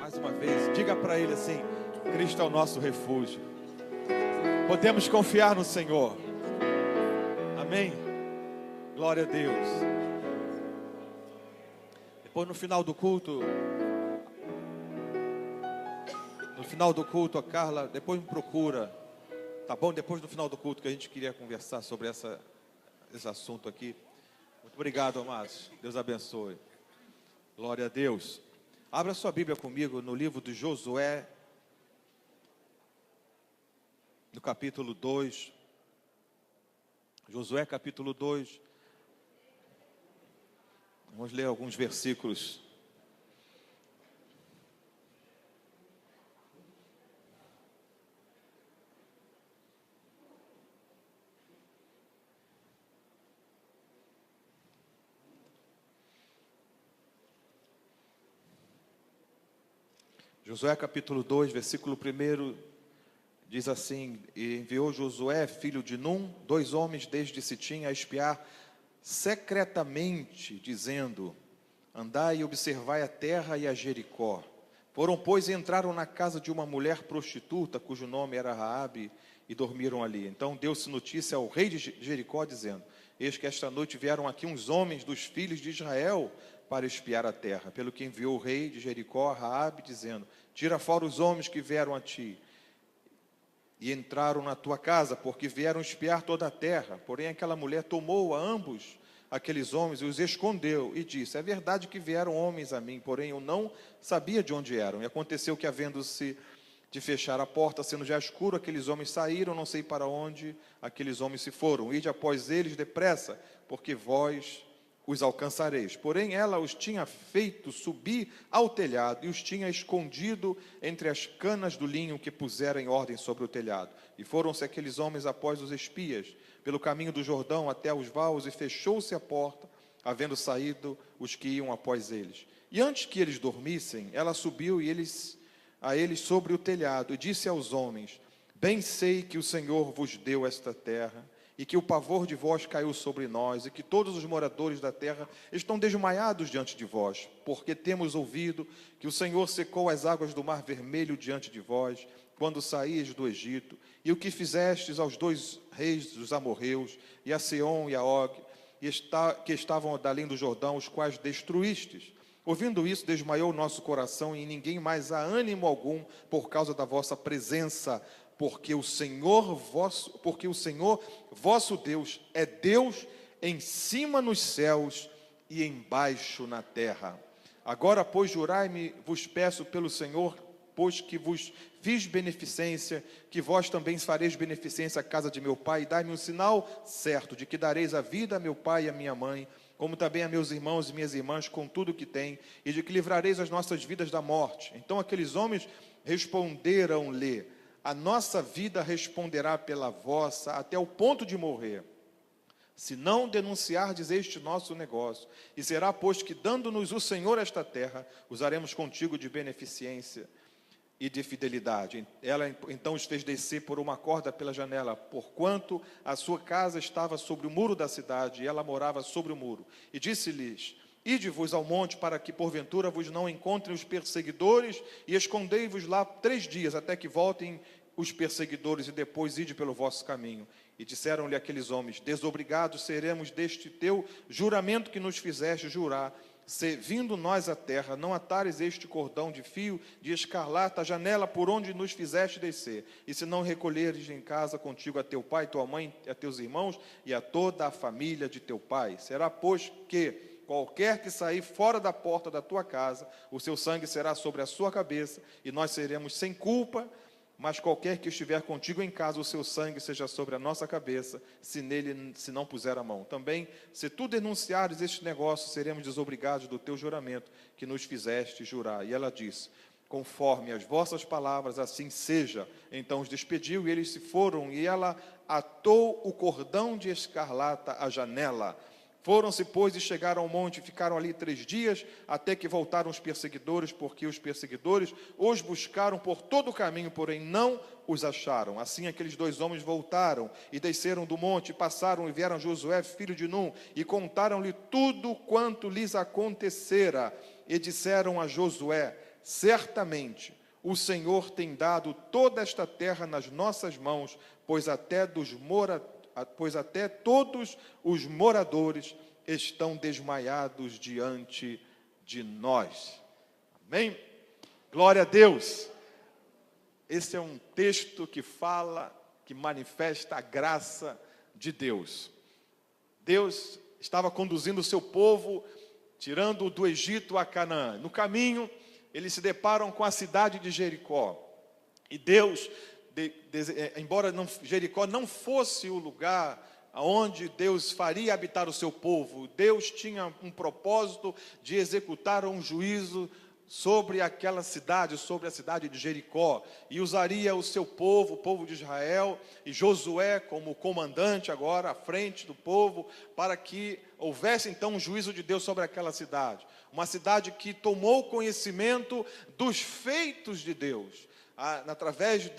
Mais uma vez, diga para ele assim: Cristo é o nosso refúgio. Podemos confiar no Senhor. Amém? Glória a Deus. Depois no final do culto, a Carla, depois me procura, tá bom? Depois no final do culto, que a gente queria conversar sobre esse assunto aqui. Muito obrigado, amados. Deus abençoe. Glória a Deus. Abra sua Bíblia comigo no livro de Josué, no capítulo 2. Josué capítulo 2. Vamos ler alguns versículos. Josué capítulo 2, versículo 1, diz assim: E enviou Josué, filho de Num, 2 homens desde Sitim a espiar secretamente, dizendo: Andai e observai a terra e a Jericó. Foram, pois, e entraram na casa de uma mulher prostituta, cujo nome era Raabe, e dormiram ali. Então deu-se notícia ao rei de Jericó, dizendo: Eis que esta noite vieram aqui uns homens dos filhos de Israel para espiar a terra. Pelo que enviou o rei de Jericó a Raabe, dizendo: Tira fora os homens que vieram a ti e entraram na tua casa, porque vieram espiar toda a terra. Porém aquela mulher tomou a ambos aqueles homens e os escondeu, e disse: É verdade que vieram homens a mim, porém eu não sabia de onde eram. E aconteceu que, havendo-se de fechar a porta, sendo já escuro, aqueles homens saíram, não sei para onde aqueles homens se foram. Ide após eles depressa, porque vós os alcançareis. Porém ela os tinha feito subir ao telhado e os tinha escondido entre as canas do linho que pusera em ordem sobre o telhado. E foram-se aqueles homens após os espias pelo caminho do Jordão até os vaus, e fechou-se a porta, havendo saído os que iam após eles. E antes que eles dormissem, ela subiu a eles sobre o telhado e disse aos homens: Bem sei que o Senhor vos deu esta terra, e que o pavor de vós caiu sobre nós, e que todos os moradores da terra estão desmaiados diante de vós, porque temos ouvido que o Senhor secou as águas do mar Vermelho diante de vós, quando saíes do Egito, e o que fizestes aos 2 reis dos amorreus, e a Seom e a Og, que estavam além do Jordão, os quais destruístes. Ouvindo isso, desmaiou o nosso coração, e em ninguém mais há ânimo algum por causa da vossa presença, porque o Senhor vosso Deus é Deus em cima nos céus e embaixo na terra. Agora, pois, jurai-me, vos peço pelo Senhor, pois que vos fiz beneficência, que vós também fareis beneficência à casa de meu pai, e dai-me um sinal certo de que dareis a vida a meu pai e a minha mãe, como também a meus irmãos e minhas irmãs, com tudo o que têm, e de que livrareis as nossas vidas da morte. Então aqueles homens responderam-lhe: A nossa vida responderá pela vossa, até o ponto de morrer, se não denunciardes este nosso negócio. E será, pois, que dando-nos o Senhor esta terra, usaremos contigo de beneficência e de fidelidade. Ela então os fez descer por uma corda pela janela, porquanto a sua casa estava sobre o muro da cidade, e ela morava sobre o muro. E disse-lhes: Ide-vos ao monte, para que porventura vos não encontrem os perseguidores, e escondei-vos lá 3 dias, até que voltem os perseguidores, e depois ide pelo vosso caminho. E disseram-lhe aqueles homens: Desobrigados seremos deste teu juramento que nos fizeste jurar, se vindo nós à terra, não atares este cordão de fio de escarlata à janela por onde nos fizeste descer, e se não recolheres em casa contigo a teu pai, tua mãe, a teus irmãos e a toda a família de teu pai. Será, pois, que qualquer que sair fora da porta da tua casa, o seu sangue será sobre a sua cabeça, e nós seremos sem culpa. Mas qualquer que estiver contigo em casa, o seu sangue seja sobre a nossa cabeça, se não puser a mão. Também, se tu denunciares este negócio, seremos desobrigados do teu juramento que nos fizeste jurar. E ela disse: Conforme as vossas palavras, assim seja. Então os despediu, e eles se foram, e ela atou o cordão de escarlata à janela. Foram-se, pois, e chegaram ao monte, e ficaram ali 3 dias, até que voltaram os perseguidores, porque os perseguidores os buscaram por todo o caminho, porém não os acharam. Assim aqueles 2 homens voltaram e desceram do monte, passaram e vieram Josué, filho de Num, e contaram-lhe tudo quanto lhes acontecera. E disseram a Josué: certamente o Senhor tem dado toda esta terra nas nossas mãos, pois até todos os moradores estão desmaiados diante de nós. Amém? Glória a Deus. Esse é um texto que fala, que manifesta a graça de Deus. Deus estava conduzindo o seu povo, tirando-o do Egito a Canaã. No caminho, eles se deparam com a cidade de Jericó. E Deus, embora Jericó não fosse o lugar onde Deus faria habitar o seu povo, Deus tinha um propósito de executar um juízo sobre aquela cidade, sobre a cidade de Jericó, e usaria o seu povo, o povo de Israel, e Josué como comandante agora, à frente do povo, para que houvesse então um juízo de Deus sobre aquela cidade. Uma cidade que tomou conhecimento dos feitos de Deus, através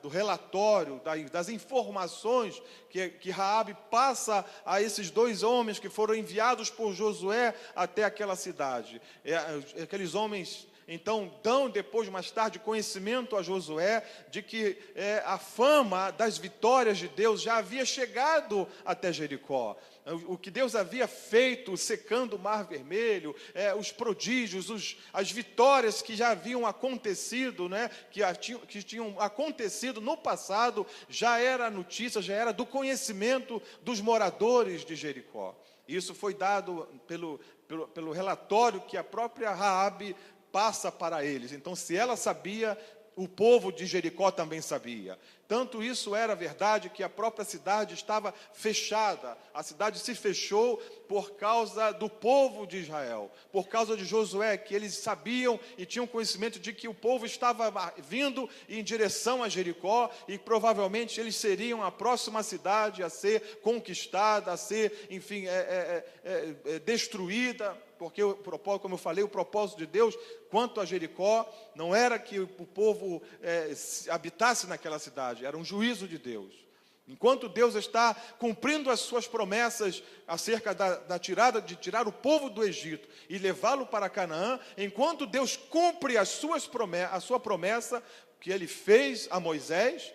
do relatório, das informações que Raabe passa a esses 2 homens que foram enviados por Josué até aquela cidade. Aqueles homens então dão depois, mais tarde, conhecimento a Josué de que a fama das vitórias de Deus já havia chegado até Jericó. O que Deus havia feito, secando o Mar Vermelho, os prodígios, as vitórias que já haviam acontecido, né, que tinham acontecido no passado, já era notícia, já era do conhecimento dos moradores de Jericó. Isso foi dado pelo relatório que a própria Raabe passa para eles. Então, se ela sabia, o povo de Jericó também sabia. Tanto isso era verdade que a própria cidade estava fechada. A cidade se fechou por causa do povo de Israel, por causa de Josué, que eles sabiam e tinham conhecimento de que o povo estava vindo em direção a Jericó e provavelmente eles seriam a próxima cidade a ser conquistada, a ser, enfim, destruída. Porque, como eu falei, o propósito de Deus quanto a Jericó não era que o povo habitasse naquela cidade, era um juízo de Deus. Enquanto Deus está cumprindo as suas promessas acerca de tirar o povo do Egito e levá-lo para Canaã, enquanto Deus cumpre a sua promessa que Ele fez a Moisés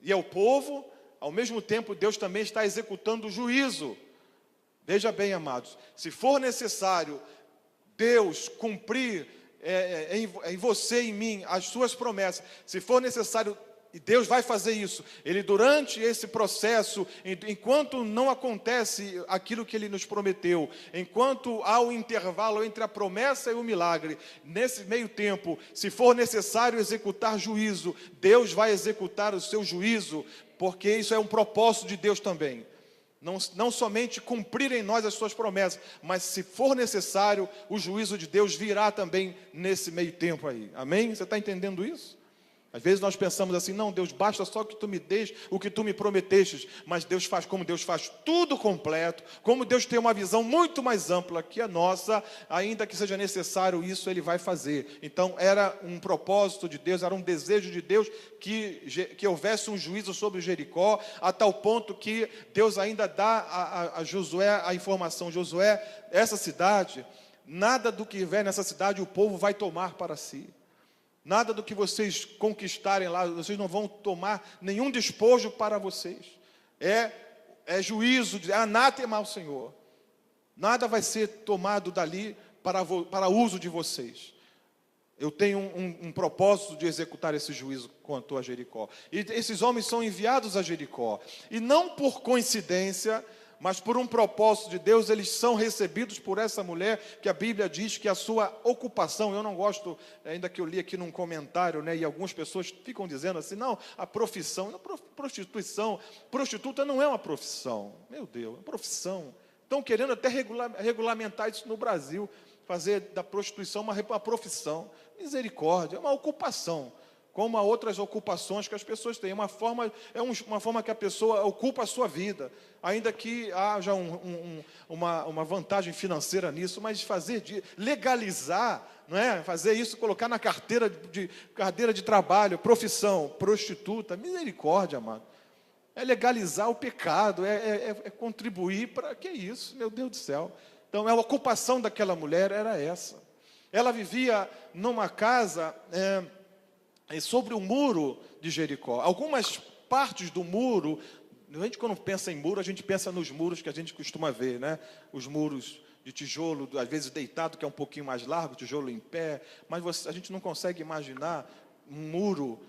e ao povo, ao mesmo tempo Deus também está executando o juízo. Veja bem, amados, se for necessário Deus cumprir em você e em mim as suas promessas, se for necessário, e Deus vai fazer isso, Ele durante esse processo, enquanto não acontece aquilo que Ele nos prometeu, enquanto há um intervalo entre a promessa e o milagre, nesse meio tempo, se for necessário executar juízo, Deus vai executar o seu juízo, porque isso é um propósito de Deus também. Não somente cumprir em nós as suas promessas, mas se for necessário, o juízo de Deus virá também nesse meio tempo aí. Amém? Você está entendendo isso? Às vezes nós pensamos assim, não, Deus, basta só que tu me deixes o que tu me prometestes. Mas Deus faz como Deus faz tudo completo, como Deus tem uma visão muito mais ampla que a nossa, ainda que seja necessário isso, Ele vai fazer. Então era um propósito de Deus, era um desejo de Deus que houvesse um juízo sobre Jericó, a tal ponto que Deus ainda dá a Josué a informação: Josué, essa cidade, nada do que vier nessa cidade o povo vai tomar para si. Nada do que vocês conquistarem lá, vocês não vão tomar nenhum despojo para vocês. É juízo, é anátema ao Senhor. Nada vai ser tomado dali para uso de vocês. Eu tenho um propósito de executar esse juízo quanto a Jericó. E esses homens são enviados a Jericó. E não por coincidência, mas por um propósito de Deus, eles são recebidos por essa mulher, que a Bíblia diz que a sua ocupação, eu não gosto, ainda que eu li aqui num comentário, né, e algumas pessoas ficam dizendo assim, não, a profissão, prostituta não é uma profissão, meu Deus, é uma profissão. Estão querendo até regulamentar isso no Brasil, fazer da prostituição uma profissão. Misericórdia, é uma ocupação. como há outras ocupações que as pessoas têm. Uma forma que a pessoa ocupa a sua vida, ainda que haja uma vantagem financeira nisso, mas legalizar, não é? Fazer isso, colocar na carteira de trabalho, profissão, prostituta, misericórdia, amado. É legalizar o pecado, é contribuir para... Que isso, meu Deus do céu. Então, a ocupação daquela mulher era essa. Ela vivia numa casa... sobre o muro de Jericó. Algumas partes do muro, a gente quando pensa em muro, a gente pensa nos muros que a gente costuma ver, né? Os muros de tijolo, às vezes deitado, que é um pouquinho mais largo, tijolo em pé, mas a gente não consegue imaginar um muro,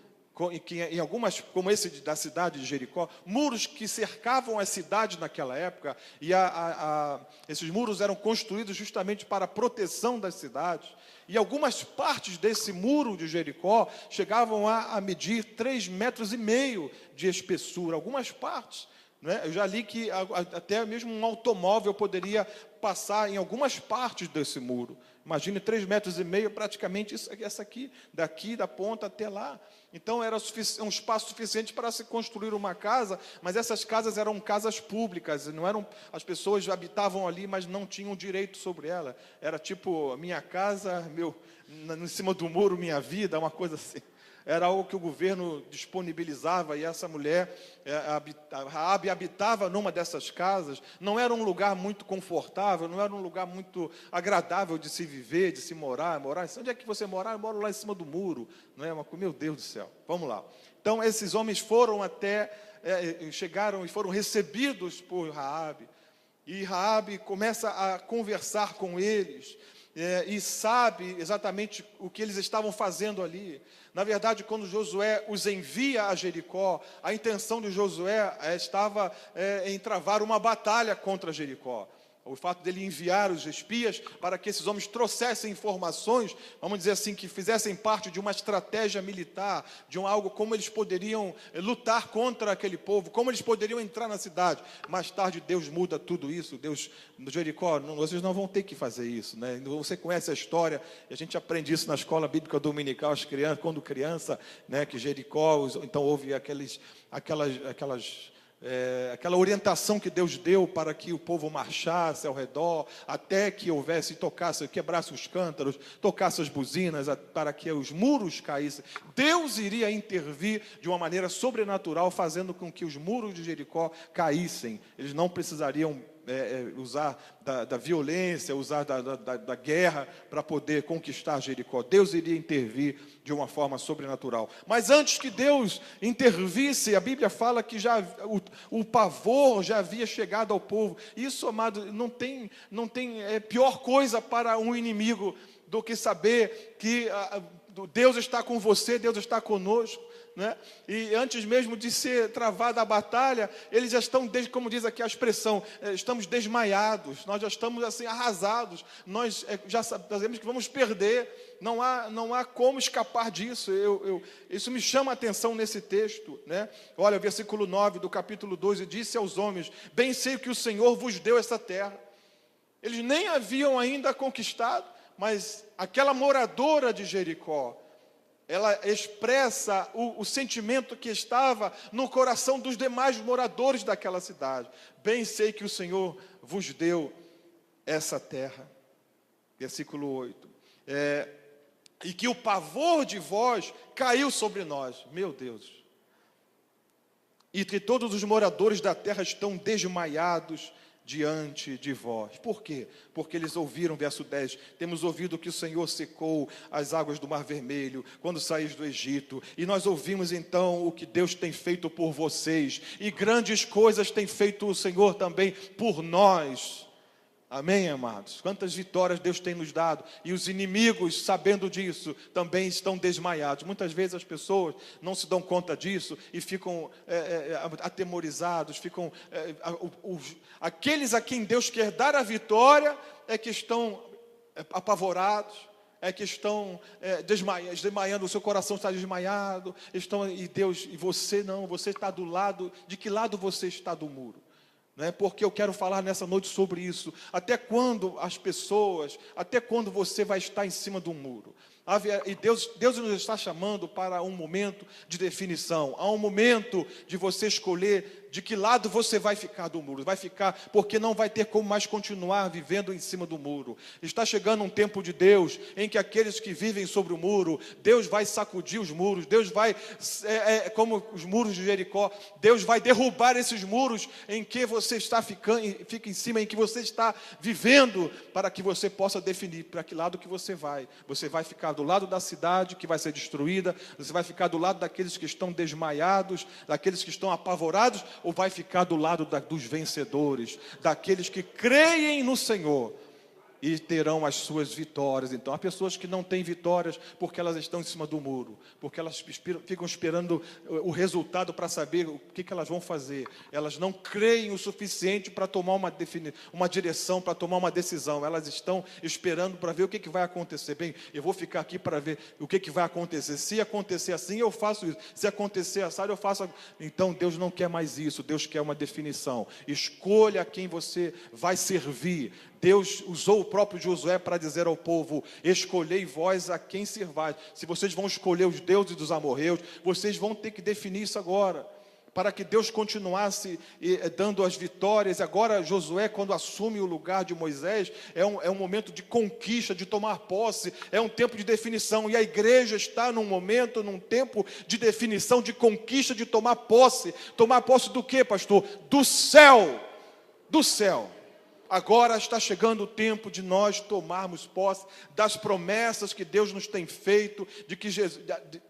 em algumas, como esse da cidade de Jericó, muros que cercavam a cidade naquela época, e esses muros eram construídos justamente para a proteção das cidades. E algumas partes desse muro de Jericó chegavam a medir 3,5 metros de espessura. Algumas partes, né? Eu já li que até mesmo um automóvel poderia passar em algumas partes desse muro. Imagine 3,5 metros, praticamente essa aqui, daqui da ponta até lá. Então era um espaço suficiente para se construir uma casa, mas essas casas eram casas públicas, não eram, as pessoas habitavam ali, mas não tinham direito sobre ela. Era tipo, minha casa, em cima do muro, minha vida, uma coisa assim. Era algo que o governo disponibilizava, e essa mulher, Raabe, habitava numa dessas casas. Não era um lugar muito confortável, não era um lugar muito agradável de se viver, de se morar. Onde é que você mora? Eu moro lá em cima do muro. Não é? Meu Deus do céu, vamos lá. Então, esses homens foram chegaram e foram recebidos por Raabe. E Raabe começa a conversar com eles, e sabe exatamente o que eles estavam fazendo ali. Na verdade, quando Josué os envia a Jericó, a intenção de Josué estava em travar uma batalha contra Jericó. O fato dele enviar os espias para que esses homens trouxessem informações, vamos dizer assim, que fizessem parte de uma estratégia militar, de algo como eles poderiam lutar contra aquele povo, como eles poderiam entrar na cidade. Mais tarde Deus muda tudo isso. Deus, no Jericó, vocês não vão ter que fazer isso, né? Você conhece a história, e a gente aprende isso na escola bíblica dominical, as crianças, quando criança, né, que Jericó, então houve aquela orientação que Deus deu para que o povo marchasse ao redor, até que quebrasse os cântaros, tocasse as buzinas, para que os muros caíssem. Deus iria intervir de uma maneira sobrenatural, fazendo com que os muros de Jericó caíssem. Eles não precisariam usar da violência, usar da guerra para poder conquistar Jericó. Deus iria intervir de uma forma sobrenatural. Mas antes que Deus intervisse, a Bíblia fala que já o pavor já havia chegado ao povo. Isso, amado, não tem pior coisa para um inimigo do que saber que Deus está com você, Deus está conosco. Né? E antes mesmo de ser travada a batalha, eles já estão, como diz aqui a expressão, estamos desmaiados, nós já estamos assim arrasados, nós já sabemos que vamos perder, não há como escapar disso. Isso me chama a atenção nesse texto, né? Olha, o versículo 9 do capítulo 12, disse aos homens: bem sei que o Senhor vos deu essa terra. Eles nem haviam ainda conquistado, mas aquela moradora de Jericó, ela expressa o sentimento que estava no coração dos demais moradores daquela cidade. Bem sei que o Senhor vos deu essa terra. Versículo 8. E que o pavor de vós caiu sobre nós. Meu Deus. E que todos os moradores da terra estão desmaiados diante de vós. Por quê? Porque eles ouviram, verso 10, temos ouvido que o Senhor secou as águas do Mar Vermelho, quando saís do Egito, e nós ouvimos então o que Deus tem feito por vocês, e grandes coisas tem feito o Senhor também por nós. Amém, amados? Quantas vitórias Deus tem nos dado, e os inimigos, sabendo disso, também estão desmaiados. Muitas vezes as pessoas não se dão conta disso e ficam atemorizados, aqueles a quem Deus quer dar a vitória que estão apavorados, que estão desmaiando, o seu coração está desmaiado, e você não, você está do lado, de que lado você está do muro? Porque eu quero falar nessa noite sobre isso. Até quando você vai estar em cima do muro? E Deus nos está chamando para um momento de definição. Há um momento de você escolher de que lado você vai ficar do muro. Vai ficar, porque não vai ter como mais continuar vivendo em cima do muro. Está chegando um tempo de Deus, em que aqueles que vivem sobre o muro, Deus vai sacudir os muros, Deus vai, como os muros de Jericó, Deus vai derrubar esses muros em que você está fica em cima, em que você está vivendo, para que você possa definir para que lado que você vai. Você vai ficar do lado da cidade que vai ser destruída, você vai ficar do lado daqueles que estão desmaiados, daqueles que estão apavorados, ou vai ficar do lado dos vencedores, daqueles que creem no Senhor e terão as suas vitórias. Então, há pessoas que não têm vitórias porque elas estão em cima do muro, porque elas ficam esperando o resultado para saber o que elas vão fazer. Elas não creem o suficiente para tomar uma direção, para tomar uma decisão. Elas estão esperando para ver o que vai acontecer. Bem, eu vou ficar aqui para ver o que vai acontecer. Se acontecer assim, eu faço isso. Se acontecer assim, eu faço. Então, Deus não quer mais isso. Deus quer uma definição. Escolha a quem você vai servir. Deus usou o próprio Josué para dizer ao povo: escolhei vós a quem servais. Se vocês vão escolher os deuses dos amorreus, vocês vão ter que definir isso agora, para que Deus continuasse dando as vitórias. Agora Josué, quando assume o lugar de Moisés, é um momento de conquista, de tomar posse, é um tempo de definição, e a igreja está num tempo de definição, de conquista, de tomar posse. Tomar posse do quê, pastor? Do céu, do céu. Agora está chegando o tempo de nós tomarmos posse das promessas que Deus nos tem feito,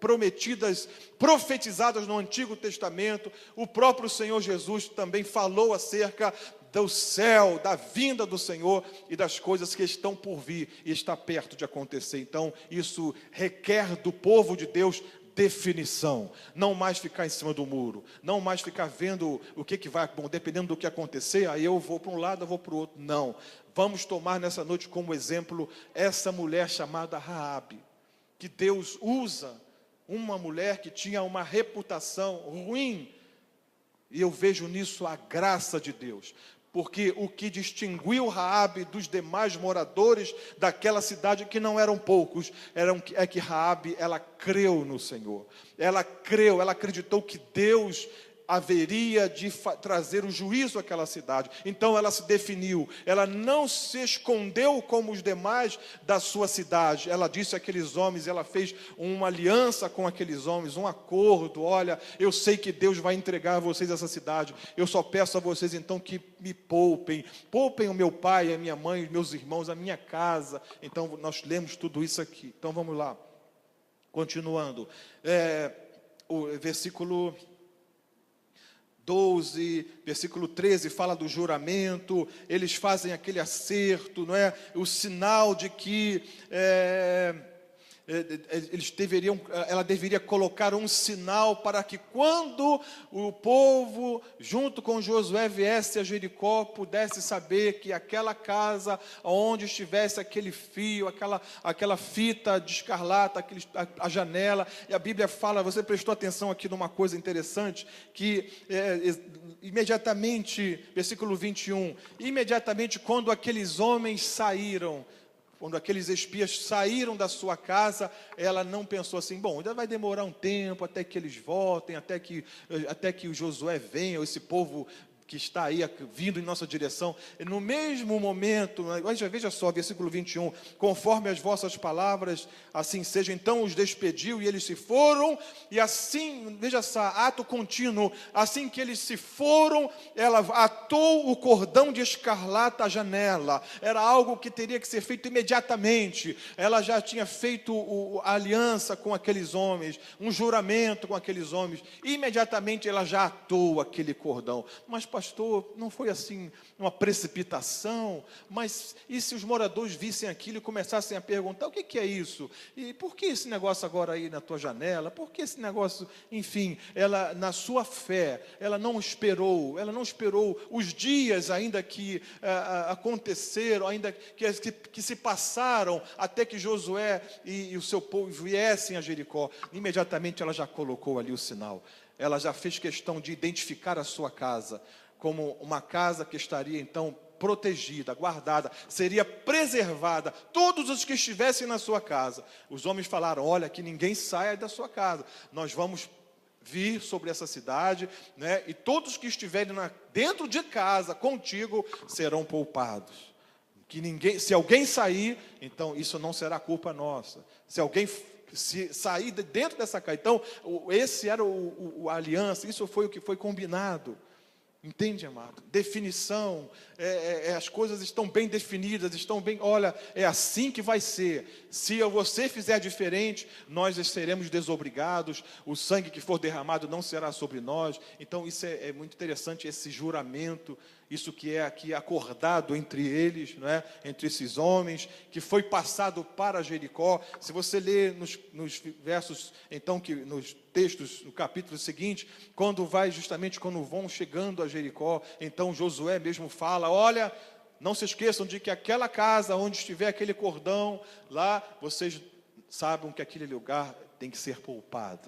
prometidas, profetizadas no Antigo Testamento. O próprio Senhor Jesus também falou acerca do céu, da vinda do Senhor e das coisas que estão por vir e está perto de acontecer. Então, isso requer do povo de Deus definição, não mais ficar em cima do muro, não mais ficar vendo o que vai, bom, dependendo do que acontecer, aí eu vou para um lado, eu vou para o outro. Não, vamos tomar nessa noite como exemplo essa mulher chamada Raabe, que Deus usa, uma mulher que tinha uma reputação ruim, e eu vejo nisso a graça de Deus. Porque o que distinguiu Raabe dos demais moradores daquela cidade, que não eram poucos, é que Raabe, ela creu no Senhor. Ela creu, ela acreditou que Deus haveria de trazer o juízo àquela cidade. Então ela se definiu, ela não se escondeu como os demais da sua cidade. Ela disse àqueles homens, ela fez uma aliança com aqueles homens, um acordo: olha, eu sei que Deus vai entregar a vocês essa cidade, eu só peço a vocês então que me poupem o meu pai, a minha mãe, os meus irmãos, a minha casa. Então nós lemos tudo isso aqui. Então vamos lá, continuando, o versículo 12, versículo 13, fala do juramento. Eles fazem aquele acerto, não é? O sinal de que ela deveria colocar um sinal para que quando o povo, junto com Josué, viesse a Jericó, pudesse saber que aquela casa, onde estivesse aquele fio, aquela fita de escarlata, a janela. E a Bíblia fala, você prestou atenção aqui numa coisa interessante, que imediatamente, versículo 21, imediatamente quando aqueles homens saíram, quando aqueles espias saíram da sua casa, ela não pensou assim: bom, ainda vai demorar um tempo até que eles voltem, até que o Josué venha, esse povo que está aí vindo em nossa direção. No mesmo momento, veja só, versículo 21, conforme as vossas palavras, assim seja. Então os despediu e eles se foram, e assim, veja só, ato contínuo, assim que eles se foram, ela atou o cordão de escarlata à janela. Era algo que teria que ser feito imediatamente. Ela já tinha feito a aliança com aqueles homens, um juramento com aqueles homens. Imediatamente ela já atou aquele cordão. Mas pastor, não foi assim uma precipitação? Mas e se os moradores vissem aquilo e começassem a perguntar: o que é isso? E por que esse negócio agora aí na tua janela? Por que esse negócio? Enfim, ela, na sua fé, ela não esperou os dias ainda que aconteceram, ainda que se passaram, até que Josué e o seu povo viessem a Jericó. Imediatamente ela já colocou ali o sinal. Ela já fez questão de identificar a sua casa como uma casa que estaria então protegida, guardada, seria preservada, todos os que estivessem na sua casa. Os homens falaram: olha, que ninguém saia da sua casa, nós vamos vir sobre essa cidade, né, e todos que estiverem dentro de casa contigo serão poupados. Que ninguém, se alguém sair, então isso não será culpa nossa. Se alguém sair de dentro dessa casa, então esse era a aliança, isso foi o que foi combinado. Entende, amado? Definição, as coisas estão bem definidas, estão bem, olha, é assim que vai ser. Se você fizer diferente, nós seremos desobrigados, o sangue que for derramado não será sobre nós. Então isso é muito interessante, esse juramento, isso que é aqui acordado entre eles, não é? Entre esses homens, que foi passado para Jericó. Se você ler nos versos, então, nos textos, no capítulo seguinte, quando vão chegando a Jericó, então Josué mesmo fala: olha, não se esqueçam de que aquela casa onde estiver aquele cordão, lá vocês sabem que aquele lugar tem que ser poupado,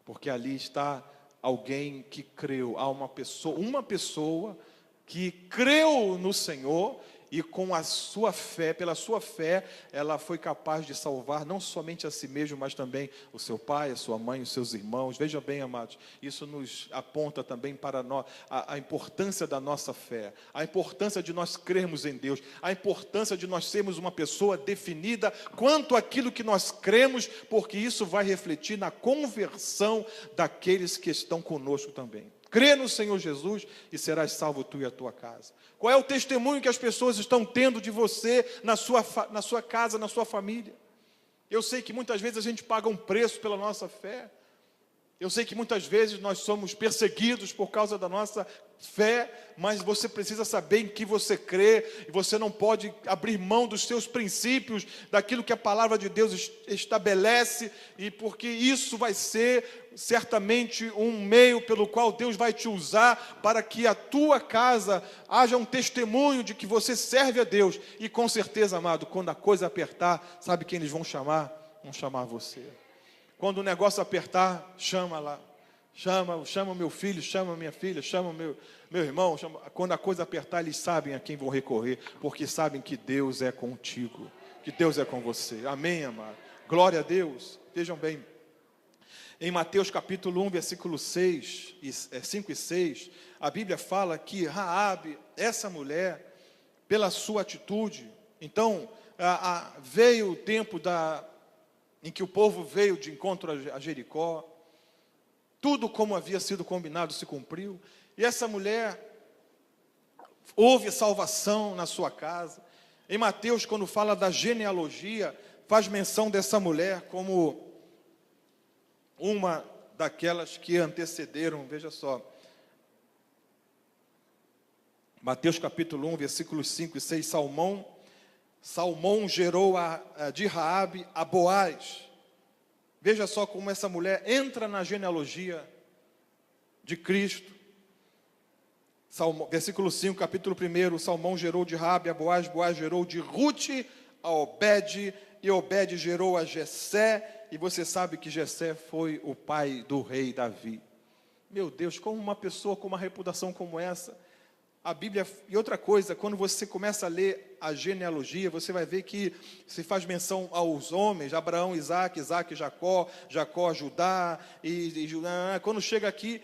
porque ali está alguém que creu, há uma pessoa que creu no Senhor, e com a sua fé, pela sua fé, ela foi capaz de salvar não somente a si mesmo, mas também o seu pai, a sua mãe, os seus irmãos. Veja bem, amados, isso nos aponta também para nós a importância da nossa fé, a importância de nós crermos em Deus, a importância de nós sermos uma pessoa definida quanto àquilo que nós cremos, porque isso vai refletir na conversão daqueles que estão conosco também. Crê no Senhor Jesus e serás salvo tu e a tua casa. Qual é o testemunho que as pessoas estão tendo de você na sua casa, na sua família? Eu sei que muitas vezes a gente paga um preço pela nossa fé. Eu sei que muitas vezes nós somos perseguidos por causa da nossa fé, mas você precisa saber em que você crê, e você não pode abrir mão dos seus princípios, daquilo que a palavra de Deus estabelece, e porque isso vai ser certamente um meio pelo qual Deus vai te usar para que a tua casa haja um testemunho de que você serve a Deus. E com certeza, amado, quando a coisa apertar, sabe quem eles vão chamar? Vão chamar você. Quando o negócio apertar, chama lá. Chama meu filho, chama minha filha, chama meu irmão. Quando a coisa apertar, eles sabem a quem vão recorrer, porque sabem que Deus é contigo, que Deus é com você. Amém, amado? Glória a Deus. Vejam bem, em Mateus capítulo 1, versículo 5 e 6, a Bíblia fala que Raabe, essa mulher, pela sua atitude, então, veio o tempo em que o povo veio de encontro a Jericó, tudo como havia sido combinado se cumpriu, e essa mulher houve salvação na sua casa. Em Mateus, quando fala da genealogia, faz menção dessa mulher como uma daquelas que antecederam. Veja só, Mateus capítulo 1, versículos 5 e 6, Salmão gerou de Raabe a Boaz. Veja só como essa mulher entra na genealogia de Cristo. Versículo 5, capítulo 1, Salmão gerou de Raabe a Boaz, Boaz gerou de Rute a Obed, e Obed gerou a Jessé, e você sabe que Jessé foi o pai do rei Davi. Meu Deus, como uma pessoa com uma reputação como essa, a Bíblia, e outra coisa, quando você começa a ler a genealogia, você vai ver que se faz menção aos homens, Abraão, Isaac, Jacó, Judá, e Judá. Quando chega aqui,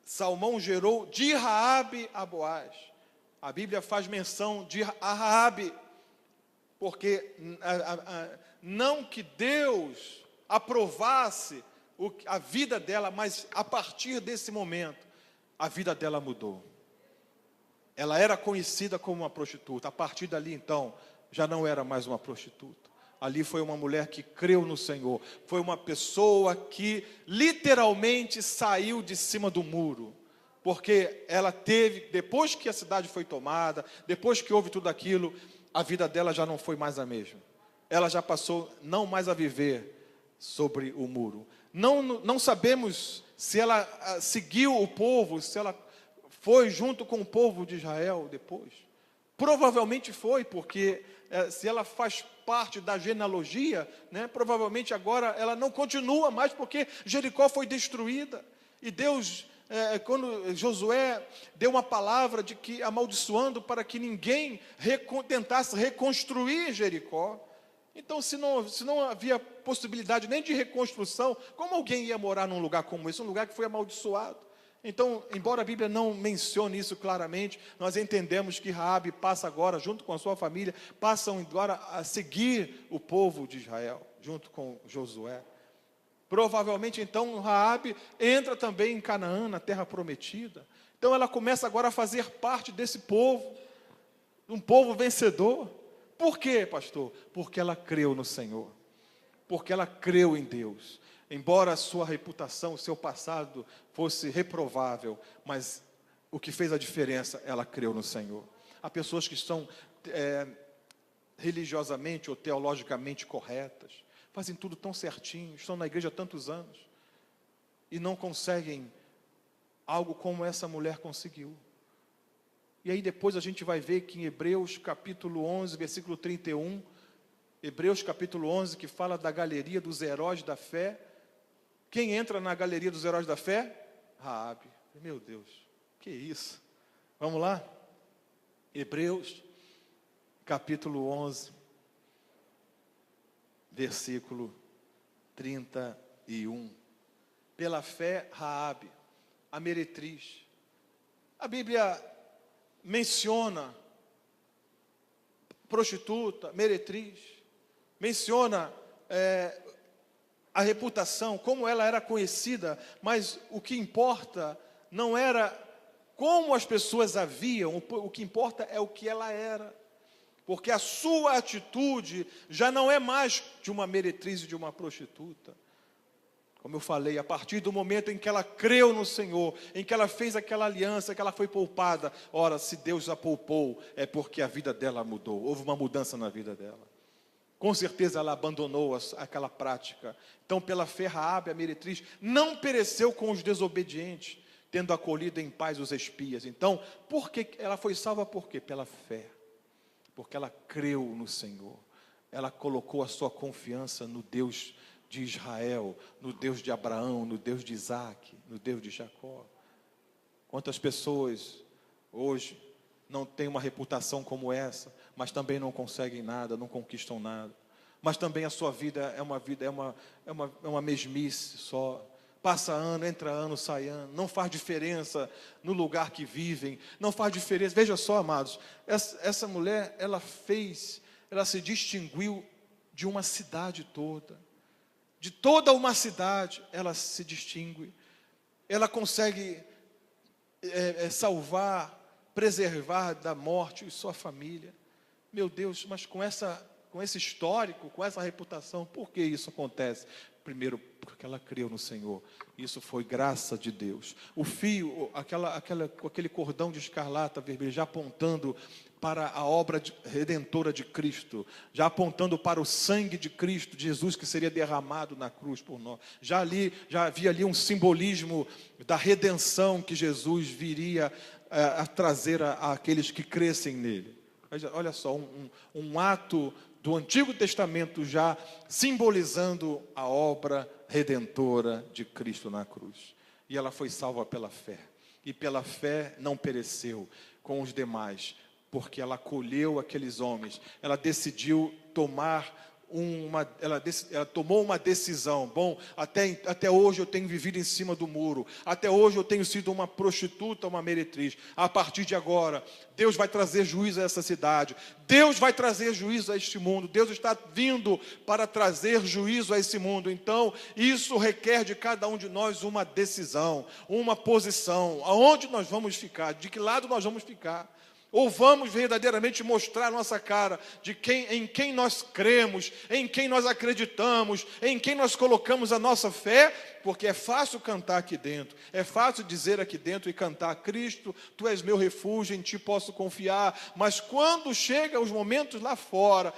Salmão gerou de Raabe a Boaz. A Bíblia faz menção de Raabe, porque não que Deus aprovasse a vida dela, mas a partir desse momento, a vida dela mudou. Ela era conhecida como uma prostituta. A partir dali, então, já não era mais uma prostituta. Ali foi uma mulher que creu no Senhor. Foi uma pessoa que literalmente saiu de cima do muro. Porque ela teve, depois que a cidade foi tomada, depois que houve tudo aquilo, a vida dela já não foi mais a mesma. Ela já passou não mais a viver sobre o muro. Não sabemos se ela seguiu o povo, se ela foi junto com o povo de Israel depois. Provavelmente foi, porque se ela faz parte da genealogia, né, provavelmente agora ela não continua mais, porque Jericó foi destruída. E Deus quando Josué deu uma palavra de que amaldiçoando para que ninguém tentasse reconstruir Jericó. Então, se não havia possibilidade nem de reconstrução, como alguém ia morar num lugar como esse, um lugar que foi amaldiçoado? Então, embora a Bíblia não mencione isso claramente, nós entendemos que Raabe passa agora, junto com a sua família, passam agora a seguir o povo de Israel, junto com Josué. Provavelmente, então, Raabe entra também em Canaã, na terra prometida. Então, ela começa agora a fazer parte desse povo, um povo vencedor. Por quê, pastor? Porque ela creu no Senhor, porque ela creu em Deus. Embora a sua reputação, o seu passado fosse reprovável, mas o que fez a diferença, ela creu no Senhor. Há pessoas que estão religiosamente ou teologicamente corretas, fazem tudo tão certinho, estão na igreja há tantos anos, e não conseguem algo como essa mulher conseguiu. E aí depois a gente vai ver que em Hebreus capítulo 11, versículo 31, Hebreus capítulo 11, que fala da galeria dos heróis da fé. Quem entra na galeria dos heróis da fé? Raabe. Meu Deus, que isso? Vamos lá? Hebreus capítulo 11, versículo 31. Pela fé, Raabe, a meretriz. A Bíblia menciona prostituta, meretriz, menciona a reputação, como ela era conhecida, mas o que importa não era como as pessoas a viam, o que importa é o que ela era, porque a sua atitude já não é mais de uma meretriz e de uma prostituta. Como eu falei, a partir do momento em que ela creu no Senhor, em que ela fez aquela aliança, que ela foi poupada, ora, se Deus a poupou, é porque a vida dela mudou, houve uma mudança na vida dela. Com certeza ela abandonou aquela prática. Então, pela fé, Raabe, a meretriz, não pereceu com os desobedientes, tendo acolhido em paz os espias. Então, por que ela foi salva? Por quê? Pela fé. Porque ela creu no Senhor. Ela colocou a sua confiança no Deus de Israel, no Deus de Abraão, no Deus de Isaac, no Deus de Jacó. Quantas pessoas hoje não têm uma reputação como essa, mas também não conseguem nada, não conquistam nada. Mas também a sua vida é uma mesmice só. Passa ano, entra ano, sai ano, não faz diferença no lugar que vivem, não faz diferença. Veja só, amados, essa mulher, ela se distinguiu de uma cidade toda. De toda uma cidade, ela se distingue. Ela consegue salvar, preservar da morte sua família. Meu Deus, mas com esse histórico, com essa reputação, por que isso acontece? Primeiro, porque ela creu no Senhor. Isso foi graça de Deus. O fio, aquele cordão de escarlata vermelho, já apontando para a obra redentora de Cristo, já apontando para o sangue de Cristo, de Jesus, que seria derramado na cruz por nós. Já havia ali um simbolismo da redenção que Jesus viria a trazer àqueles que crescem nele. Olha só, um ato do Antigo Testamento já simbolizando a obra redentora de Cristo na cruz. E ela foi salva pela fé. E pela fé não pereceu com os demais, porque ela acolheu aqueles homens. Ela decidiu ela tomou uma decisão. Bom, até hoje eu tenho vivido em cima do muro. Até hoje eu tenho sido uma prostituta, uma meretriz. A partir de agora, Deus vai trazer juízo a essa cidade. Deus vai trazer juízo a este mundo. Deus está vindo para trazer juízo a esse mundo. Então, isso requer de cada um de nós uma decisão, uma posição. Aonde nós vamos ficar? De que lado nós vamos ficar? Ou vamos verdadeiramente mostrar a nossa cara em quem nós cremos, em quem nós acreditamos, em quem nós colocamos a nossa fé, porque é fácil cantar aqui dentro, é fácil dizer aqui dentro e cantar: Cristo, Tu és meu refúgio, em Ti posso confiar. Mas quando chegam os momentos lá fora,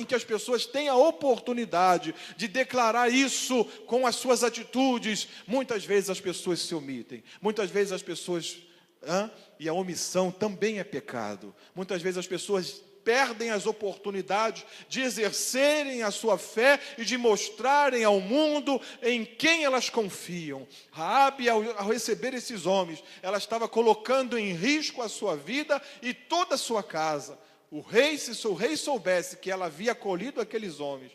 em que as pessoas têm a oportunidade de declarar isso com as suas atitudes, muitas vezes as pessoas se omitem, muitas vezes as pessoas... E a omissão também é pecado. Muitas vezes as pessoas perdem as oportunidades de exercerem a sua fé e de mostrarem ao mundo em quem elas confiam. Raabe, ao receber esses homens, ela estava colocando em risco a sua vida e toda a sua casa. Se o rei soubesse que ela havia acolhido aqueles homens,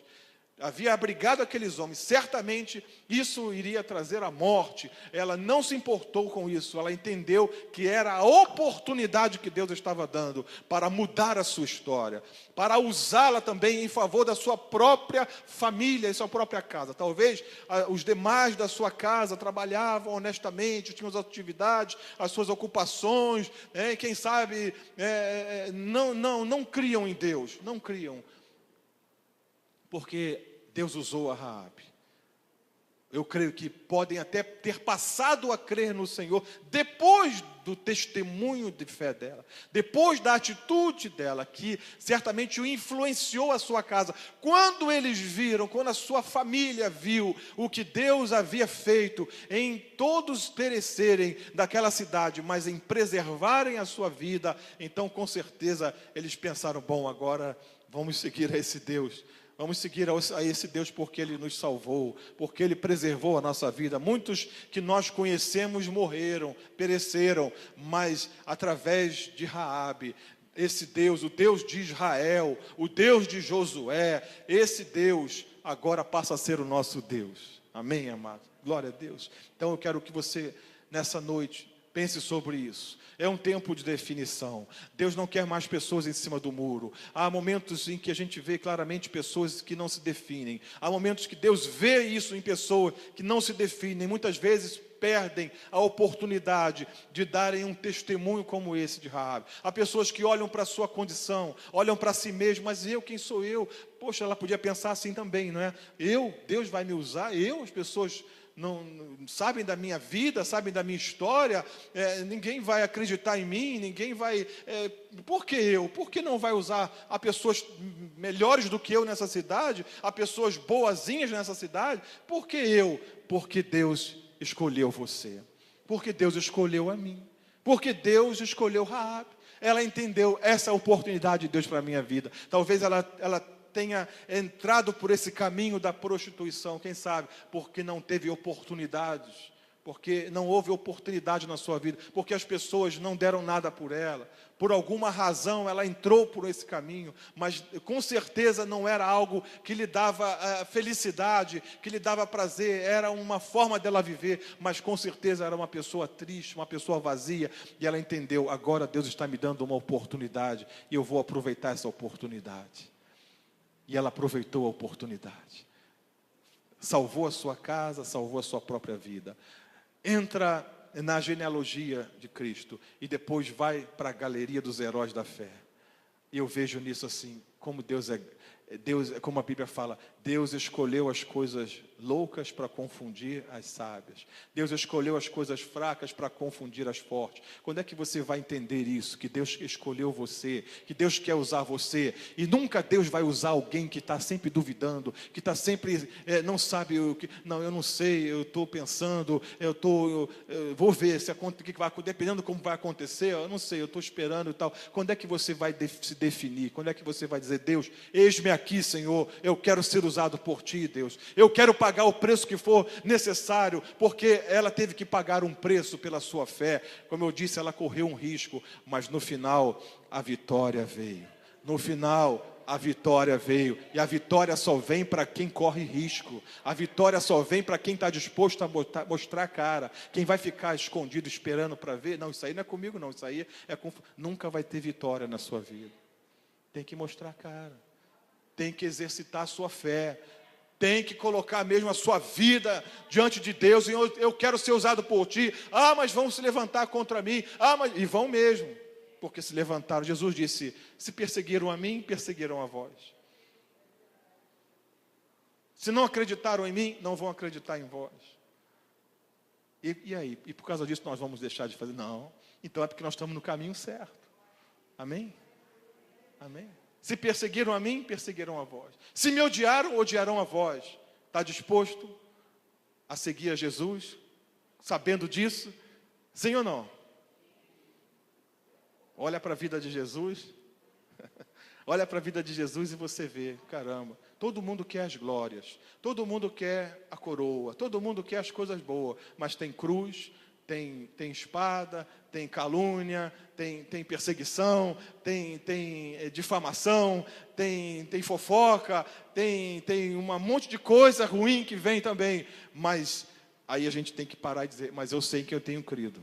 havia abrigado aqueles homens, certamente isso iria trazer a morte. Ela não se importou com isso, ela entendeu que era a oportunidade que Deus estava dando para mudar a sua história, para usá-la também em favor da sua própria família e sua própria casa. Talvez os demais da sua casa trabalhavam honestamente, tinham as atividades, as suas ocupações, quem sabe não criam em Deus, não criam. Porque Deus usou a Raabe. Eu creio que podem até ter passado a crer no Senhor depois do testemunho de fé dela, depois da atitude dela, que certamente o influenciou a sua casa. Quando eles viram, quando a sua família viu o que Deus havia feito em todos perecerem daquela cidade, mas em preservarem a sua vida, então com certeza eles pensaram: bom, agora vamos seguir a esse Deus. Vamos seguir a esse Deus porque Ele nos salvou, porque Ele preservou a nossa vida. Muitos que nós conhecemos morreram, pereceram, mas através de Raabe, esse Deus, o Deus de Israel, o Deus de Josué, esse Deus agora passa a ser o nosso Deus. Amém, amado? Glória a Deus. Então eu quero que você, nessa noite, pense sobre isso. É um tempo de definição. Deus não quer mais pessoas em cima do muro. Há momentos em que a gente vê claramente pessoas que não se definem. Há momentos que Deus vê isso em pessoas que não se definem. Muitas vezes perdem a oportunidade de darem um testemunho como esse de Raabe. Há pessoas que olham para a sua condição, olham para si mesmo: mas eu, quem sou eu? Poxa, ela podia pensar assim também, não é? Deus vai me usar? As pessoas não sabem da minha vida, sabem da minha história, ninguém vai acreditar em mim, ninguém vai... por que eu? Por que não vai usar a pessoas melhores do que eu nessa cidade, a pessoas boazinhas nessa cidade? Por que eu? Porque Deus escolheu você, porque Deus escolheu a mim, porque Deus escolheu Raabe. Ela entendeu essa oportunidade de Deus para a minha vida. Talvez ela tenha entrado por esse caminho da prostituição, quem sabe, porque não teve oportunidades, porque não houve oportunidade na sua vida, porque as pessoas não deram nada por ela, por alguma razão ela entrou por esse caminho, mas com certeza não era algo que lhe dava felicidade, que lhe dava prazer, era uma forma dela viver, mas com certeza era uma pessoa triste, uma pessoa vazia, e ela entendeu: agora Deus está me dando uma oportunidade, e eu vou aproveitar essa oportunidade. E ela aproveitou a oportunidade. Salvou a sua casa, salvou a sua própria vida. Entra na genealogia de Cristo e depois vai para a galeria dos heróis da fé. E eu vejo nisso assim, como Deus, como a Bíblia fala, Deus escolheu as coisas loucas para confundir as sábias. Deus escolheu as coisas fracas para confundir as fortes. Quando é que você vai entender isso? Que Deus escolheu você, que Deus quer usar você. E nunca Deus vai usar alguém que está sempre duvidando, que está sempre, não sabe o que... Não, eu não sei, eu estou pensando, eu vou ver o que vai acontecer, dependendo como vai acontecer, eu não sei, eu estou esperando e tal. Quando é que você vai se definir? Quando é que você vai dizer: Deus, eis-me aqui, Senhor, eu quero ser usado por Ti, Deus. Eu quero pagar o preço que for necessário, porque ela teve que pagar um preço pela sua fé. Como eu disse, ela correu um risco, mas no final a vitória veio. No final a vitória veio, e a vitória só vem para quem corre risco. A vitória só vem para quem está disposto a mostrar a cara. Quem vai ficar escondido esperando para ver: não, isso aí não é comigo não, isso aí nunca vai ter vitória na sua vida. Tem que mostrar a cara, tem que exercitar a sua fé, tem que colocar mesmo a sua vida diante de Deus. E eu quero ser usado por Ti. Mas vão se levantar contra mim. E vão mesmo, porque se levantaram. Jesus disse: se perseguiram a mim, perseguiram a vós. Se não acreditaram em mim, não vão acreditar em vós. E aí? E por causa disso nós vamos deixar de fazer? Não. Então é porque nós estamos no caminho certo. Amém? Amém? Se perseguiram a mim, perseguirão a vós. Se me odiaram, odiarão a vós. Está disposto a seguir a Jesus, sabendo disso? Sim ou não? Olha para a vida de Jesus. Olha para a vida de Jesus e você vê, caramba, todo mundo quer as glórias, todo mundo quer a coroa, todo mundo quer as coisas boas, mas tem cruz, tem espada, tem calúnia, tem perseguição, tem difamação, tem fofoca, tem um monte de coisa ruim que vem também. Mas aí a gente tem que parar e dizer, mas eu sei que eu tenho crido.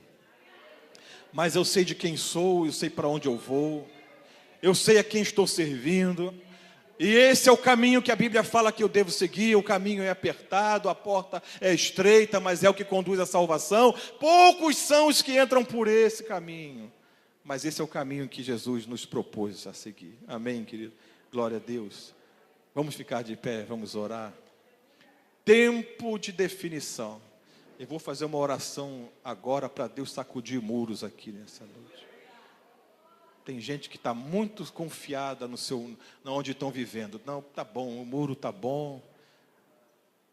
Mas eu sei de quem sou, eu sei para onde eu vou, eu sei a quem estou servindo. E esse é o caminho que a Bíblia fala que eu devo seguir. O caminho é apertado, a porta é estreita, mas é o que conduz à salvação. Poucos são os que entram por esse caminho, mas esse é o caminho que Jesus nos propôs a seguir. Amém, querido? Glória a Deus. Vamos ficar de pé, vamos orar. Tempo de definição. Eu vou fazer uma oração agora para Deus sacudir muros aqui nessa noite. Tem gente que está muito confiada onde estão vivendo. Não, tá bom, o muro tá bom.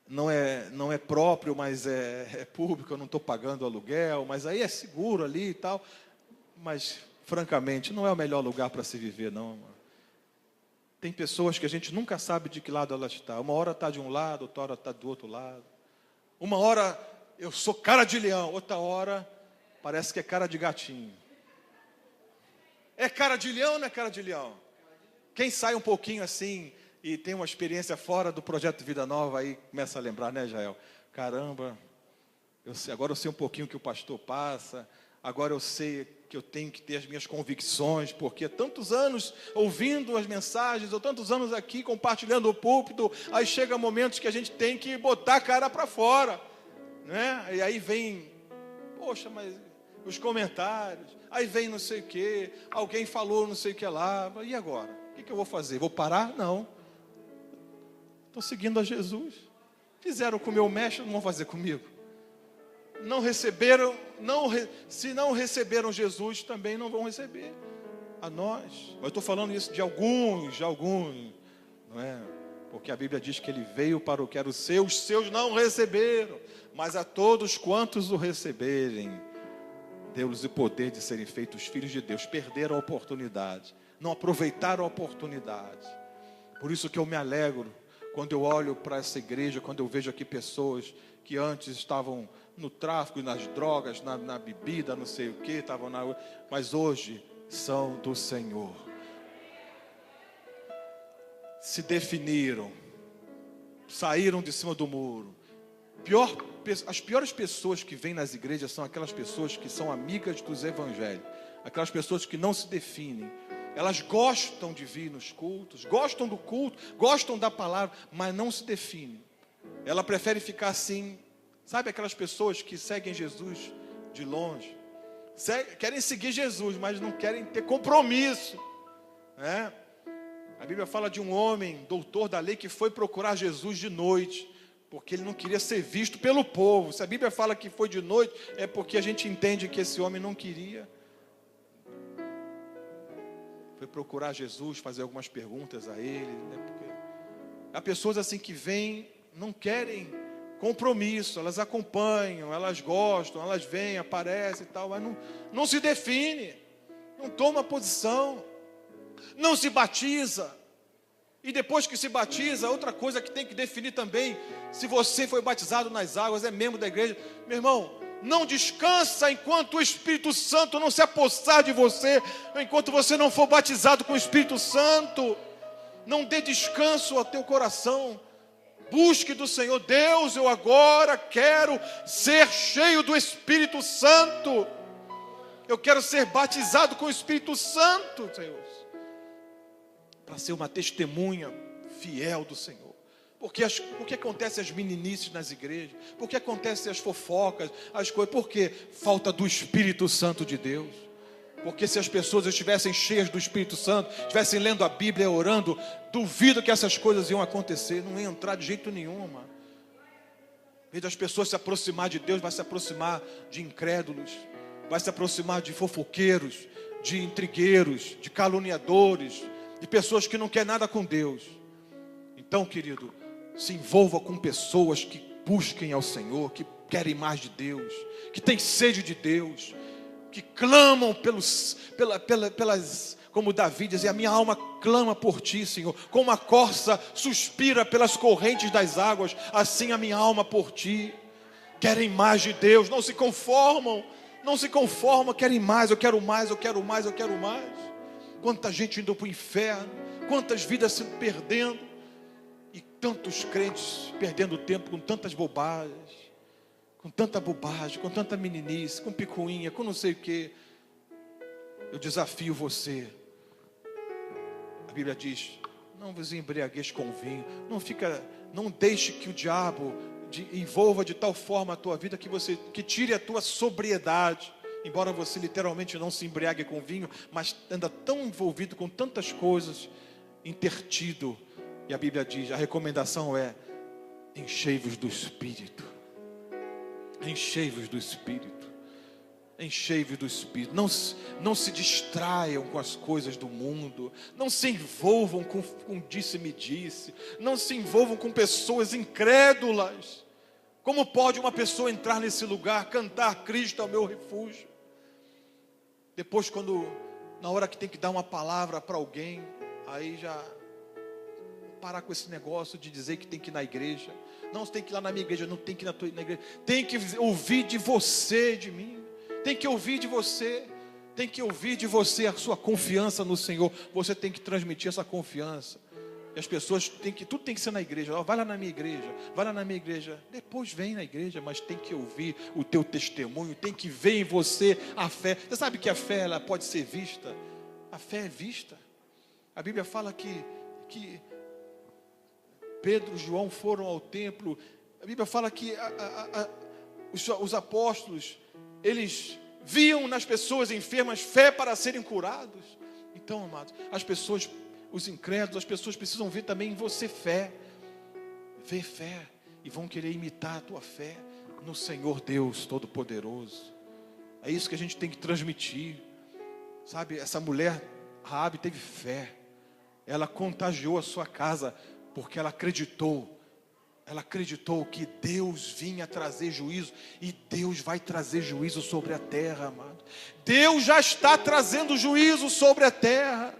Não é próprio, mas é público, eu não estou pagando aluguel, mas aí é seguro ali e tal. Mas, francamente, não é o melhor lugar para se viver, não. Tem pessoas que a gente nunca sabe de que lado ela está. Uma hora está de um lado, outra hora está do outro lado. Uma hora eu sou cara de leão, outra hora parece que é cara de gatinho. É cara de leão ou não é cara de leão? Quem sai um pouquinho assim e tem uma experiência fora do projeto Vida Nova, aí começa a lembrar, né, Jael? Caramba, agora eu sei um pouquinho o que o pastor passa, agora eu sei que eu tenho que ter as minhas convicções, porque tantos anos ouvindo as mensagens, ou tantos anos aqui compartilhando o púlpito, aí chega momentos que a gente tem que botar a cara para fora, né? E aí vem, poxa, mas os comentários, aí vem não sei o que, alguém falou não sei o que lá, e agora? O que eu vou fazer? Vou parar? Não. Estou seguindo a Jesus. Fizeram com o meu mestre, não vão fazer comigo. Não receberam, se não receberam Jesus, também não vão receber a nós. Eu estou falando isso de alguns, não é? Porque a Bíblia diz que ele veio para o que era o seu, os seus não receberam, mas a todos quantos o receberem, deu-lhes o poder de serem feitos filhos de Deus. Perderam a oportunidade, não aproveitaram a oportunidade. Por isso que eu me alegro quando eu olho para essa igreja, quando eu vejo aqui pessoas que antes estavam no tráfico, nas drogas, na bebida, não sei o que, mas hoje são do Senhor. Se definiram, saíram de cima do muro. As piores pessoas que vêm nas igrejas são aquelas pessoas que são amigas dos evangelhos, aquelas pessoas que não se definem. Elas gostam de vir nos cultos, gostam do culto, gostam da palavra, mas não se definem. Ela prefere ficar assim, sabe aquelas pessoas que seguem Jesus de longe, querem seguir Jesus, mas não querem ter compromisso, né? A Bíblia fala de um homem, doutor da lei, que foi procurar Jesus de noite, porque ele não queria ser visto pelo povo. Se a Bíblia fala que foi de noite, é porque a gente entende que esse homem não queria. Foi procurar Jesus, fazer algumas perguntas a ele, né? Porque há pessoas assim que vêm, não querem compromisso, elas acompanham, elas gostam, elas vêm, aparecem e tal, mas não se define, não toma posição, não se batiza. E depois que se batiza, outra coisa que tem que definir também, se você foi batizado nas águas, é membro da igreja, meu irmão, não descansa enquanto o Espírito Santo não se apossar de você, enquanto você não for batizado com o Espírito Santo. Não dê descanso ao teu coração. Busque do Senhor. Deus, eu agora quero ser cheio do Espírito Santo. Eu quero ser batizado com o Espírito Santo, Senhor, para ser uma testemunha fiel do Senhor. Porque acontece as meninices nas igrejas? Porque acontecem as fofocas, as coisas? Porque falta do Espírito Santo de Deus. Porque se as pessoas estivessem cheias do Espírito Santo, estivessem lendo a Bíblia, orando, duvido que essas coisas iam acontecer, não ia entrar de jeito nenhum, mano. Em vez das pessoas se aproximar de Deus, vai se aproximar de incrédulos, vai se aproximar de fofoqueiros, de intrigueiros, de caluniadores, de pessoas que não querem nada com Deus. Então, querido, se envolva com pessoas que busquem ao Senhor, que querem mais de Deus, que têm sede de Deus, que clamam pelas como Davi dizia, a minha alma clama por ti, Senhor. Como a corça suspira pelas correntes das águas, assim a minha alma por ti. Querem mais de Deus, não se conformam, querem mais, eu quero mais, eu quero mais, eu quero mais. Quanta gente indo para o inferno, quantas vidas se perdendo, e tantos crentes perdendo tempo com tantas bobagens, com tanta bobagem, com tanta meninice, com picuinha, com não sei o que. Eu desafio você. A Bíblia diz, não vos embriagueis com vinho, não deixe que o diabo envolva de tal forma a tua vida que tire a tua sobriedade. Embora você literalmente não se embriague com vinho, mas anda tão envolvido com tantas coisas, intertido. E a Bíblia diz, a recomendação é, enchei-vos do Espírito. Enchei-vos do Espírito. Enchei-vos do Espírito. Não se distraiam com as coisas do mundo. Não se envolvam com disse-me-disse. Não se envolvam com pessoas incrédulas. Como pode uma pessoa entrar nesse lugar, cantar Cristo é o meu refúgio? Depois, na hora que tem que dar uma palavra para alguém, aí já parar com esse negócio de dizer que tem que ir na igreja. Não, você tem que ir lá na minha igreja, não tem que ir na igreja. Tem que ouvir de você, de mim. Tem que ouvir de você. Tem que ouvir de você a sua confiança no Senhor. Você tem que transmitir essa confiança. E as pessoas tudo tem que ser na igreja. Vai lá na minha igreja, vai lá na minha igreja. Depois vem na igreja, mas tem que ouvir o teu testemunho, tem que ver em você a fé. Você sabe que a fé, ela pode ser vista. A fé é vista. A Bíblia fala que Pedro e João foram ao templo. A Bíblia fala que os apóstolos, eles viam nas pessoas enfermas fé para serem curados. Então, amados, os incrédulos, as pessoas precisam ver também em você fé. Ver fé. E vão querer imitar a tua fé no Senhor Deus Todo-Poderoso. É isso que a gente tem que transmitir. Sabe, essa mulher, Raabe, teve fé. Ela contagiou a sua casa, porque ela acreditou. Ela acreditou que Deus vinha trazer juízo. E Deus vai trazer juízo sobre a terra, amado. Deus já está trazendo juízo sobre a terra.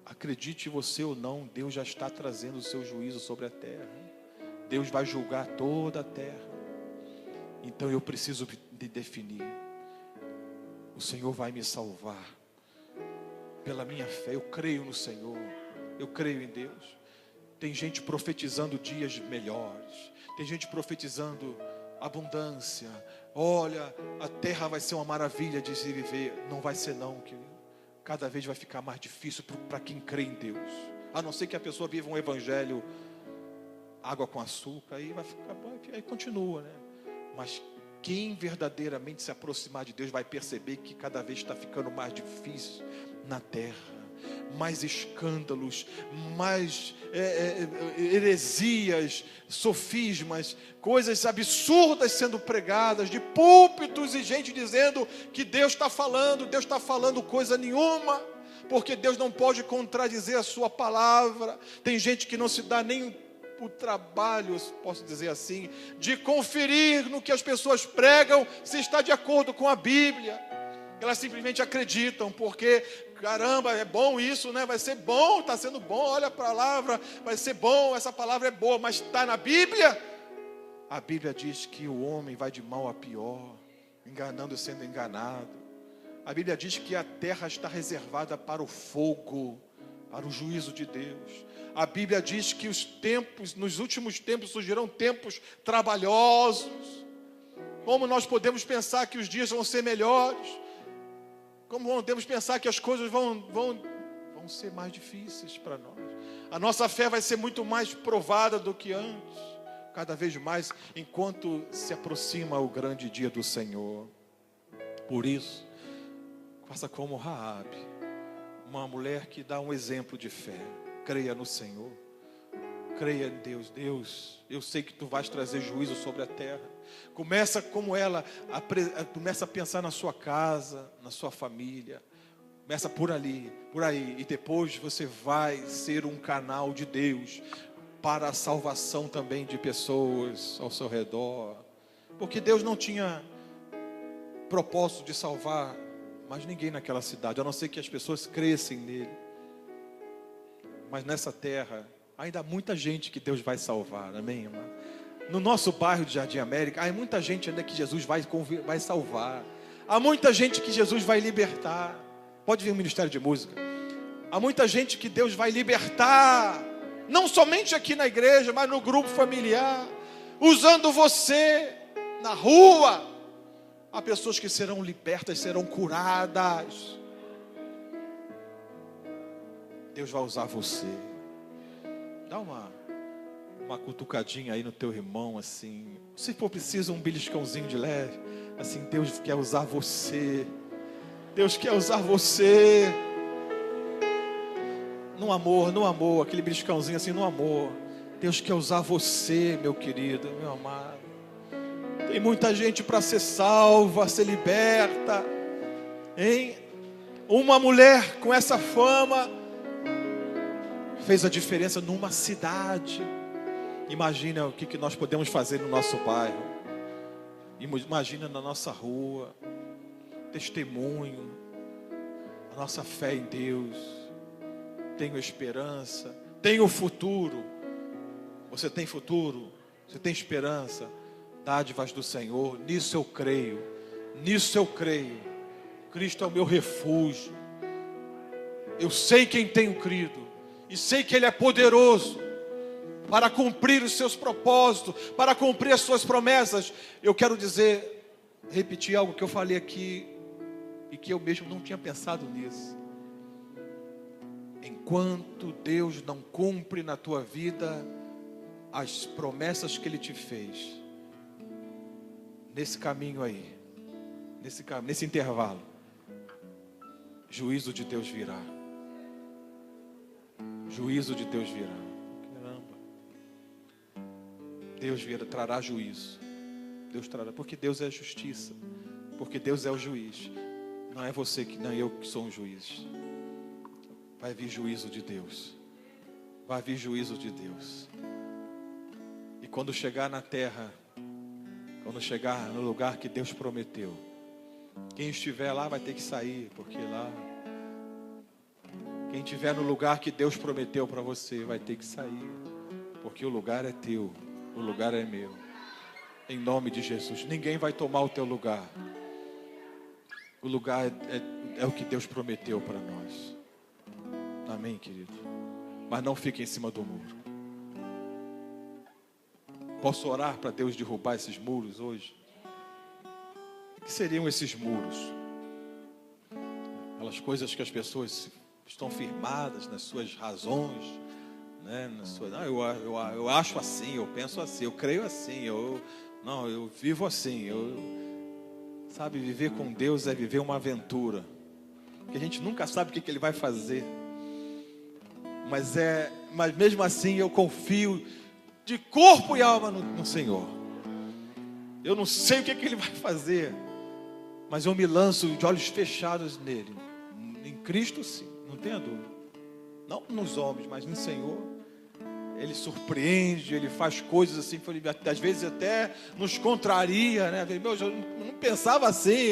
Acredite você ou não, Deus já está trazendo o seu juízo sobre a terra. Deus vai julgar toda a terra. Então eu preciso de definir. O Senhor vai me salvar. Pela minha fé, eu creio no Senhor. Eu creio em Deus. Tem gente profetizando dias melhores. Tem gente profetizando abundância. Olha, a terra vai ser uma maravilha de se viver. Não vai ser não, querido. Cada vez vai ficar mais difícil para quem crê em Deus. A não ser que a pessoa viva um evangelho água com açúcar, aí vai ficar bom, aí continua, né? Mas quem verdadeiramente se aproximar de Deus vai perceber que cada vez está ficando mais difícil na terra. Mais escândalos, mais heresias, sofismas, coisas absurdas sendo pregadas, de púlpitos e gente dizendo que Deus está falando coisa nenhuma, porque Deus não pode contradizer a sua palavra. Tem gente que não se dá nem o trabalho, posso dizer assim, de conferir no que as pessoas pregam, se está de acordo com a Bíblia. Elas simplesmente acreditam, porque, caramba, é bom isso, né? Vai ser bom, está sendo bom, olha a palavra, vai ser bom, essa palavra é boa, mas está na Bíblia? A Bíblia diz que o homem vai de mal a pior, enganando e sendo enganado. A Bíblia diz que a terra está reservada para o fogo, para o juízo de Deus. A Bíblia diz que nos últimos tempos surgirão tempos trabalhosos. Como nós podemos pensar que os dias vão ser melhores? Como podemos pensar que as coisas vão ser mais difíceis para nós? A nossa fé vai ser muito mais provada do que antes, cada vez mais, enquanto se aproxima o grande dia do Senhor. Por isso, faça como Raabe, uma mulher que dá um exemplo de fé. Creia no Senhor, creia em Deus. Deus, eu sei que Tu vais trazer juízo sobre a terra. Começa como ela, começa a pensar na sua casa, na sua família. Começa por ali, por aí. E depois você vai ser um canal de Deus para a salvação também de pessoas ao seu redor. Porque Deus não tinha propósito de salvar mais ninguém naquela cidade, a não ser que as pessoas crescem nele. Mas nessa terra, ainda há muita gente que Deus vai salvar, amém, irmão? No nosso bairro de Jardim América, há muita gente ainda que Jesus vai salvar. Há muita gente que Jesus vai libertar. Pode vir o Ministério de Música. Há muita gente que Deus vai libertar. Não somente aqui na igreja, mas no grupo familiar. Usando você na rua. Há pessoas que serão libertas, serão curadas. Deus vai usar você. Dá uma cutucadinha aí no teu irmão, assim. Se for preciso, um beliscãozinho de leve. Assim, Deus quer usar você. Deus quer usar você. No amor, aquele beliscãozinho assim, no amor. Deus quer usar você, meu querido, meu amado. Tem muita gente para ser salva, ser liberta. Hein? Uma mulher com essa fama fez a diferença numa cidade. Imagina o que nós podemos fazer no nosso bairro. Imagina na nossa rua. Testemunho. A nossa fé em Deus. Tenho esperança. Tenho futuro. Você tem futuro? Você tem esperança? Dádivas do Senhor. Nisso eu creio. Nisso eu creio. Cristo é o meu refúgio. Eu sei quem tenho crido. E sei que Ele é poderoso para cumprir os seus propósitos, para cumprir as suas promessas. Eu quero repetir algo que eu falei aqui e que eu mesmo não tinha pensado nisso. Enquanto Deus não cumpre na tua vida as promessas que Ele te fez, nesse caminho aí, nesse intervalo, juízo de Deus virá. Juízo de Deus virá. Caramba. Deus trará juízo. Deus trará, porque Deus é a justiça. Porque Deus é o juiz. Não é você não eu que sou um juiz. Vai vir juízo de Deus. Vai vir juízo de Deus. E quando chegar na terra, quando chegar no lugar que Deus prometeu, quem estiver lá vai ter que sair, porque lá, quem estiver no lugar que Deus prometeu para você vai ter que sair, porque o lugar é teu, o lugar é meu. Em nome de Jesus, ninguém vai tomar o teu lugar. O lugar é o que Deus prometeu para nós. Amém, querido? Mas não fique em cima do muro. Posso orar para Deus derrubar esses muros hoje? O que seriam esses muros? Aquelas coisas que as pessoas estão firmadas nas suas razões, né? Eu acho assim, eu penso assim, eu creio assim, eu vivo assim. Sabe, viver com Deus é viver uma aventura, porque a gente nunca sabe o que Ele vai fazer. Mas mesmo assim eu confio de corpo e alma no Senhor. Eu não sei o que Ele vai fazer, mas eu me lanço de olhos fechados nele. Em Cristo sim, não tenha dúvida. Não nos homens, mas no Senhor. Ele surpreende, Ele faz coisas assim, às vezes até nos contraria, né? Eu não pensava assim,